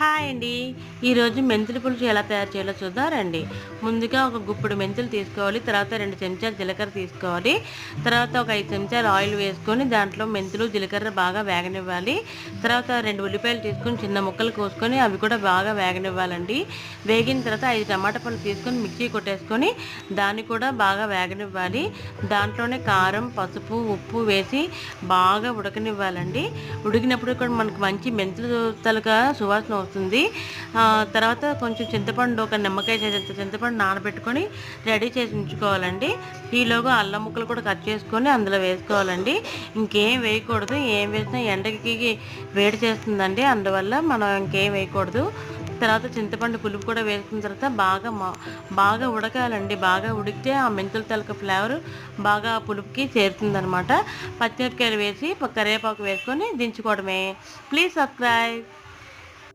Hi అండి. ఈరోజు మెంతుల పులుసు ఎలా తయారు చేయాలో చూద్దాం రండి. ముందుగా ఒక గుప్పుడు మెంతులు తీసుకోవాలి. తర్వాత 2 చెంచాలు జీలకర్ర తీసుకోవాలి. తర్వాత ఒక 5 చెంచాలు ఆయిల్ వేసుకొని దాంట్లో మెంతులు, జీలకర్ర బాగా వేగనివ్వాలి. తర్వాత 2 ఉల్లిపాయలు తీసుకొని చిన్న ముక్కలు కోసుకొని అవి కూడా బాగా వేగనివ్వాలండి. వేగిన తర్వాత 5 టమాటా పళ్ళు తీసుకొని మిక్సీ కొట్టేసుకొని దాన్ని కూడా బాగా వేగనివ్వాలి. దాంట్లోనే కారం, పసుపు, ఉప్పు వేసి బాగా ఉడకనివ్వాలండి. ఉడికినప్పుడు కూడా మనకు మంచి మెంతులు తలగా సువాసన వస్తుంది. తర్వాత కొంచెం చింతపండు, ఒక నిమ్మకాయ చేసేంత చింతపండు నానబెట్టుకొని రెడీ చేసి ఉంచుకోవాలండి. ఈలోగా అల్లం ముక్కలు కూడా కట్ చేసుకొని అందులో వేసుకోవాలండి. ఇంకేం వేయకూడదు. ఏం వేసినా ఎండకి వేడి చేస్తుందండి, అందువల్ల మనం ఇంకేం వేయకూడదు. తర్వాత చింతపండు పులుపు కూడా వేసుకున్న తర్వాత బాగా ఉడకాలండి. బాగా ఉడికితే ఆ మెంతుల తలక ఫ్లేవర్ బాగా పులుపుకి చేరుతుందనమాట. పచ్చిమిరపకాయలు వేసి కరివేపాకు వేసుకొని దించుకోవడమే. Please subscribe.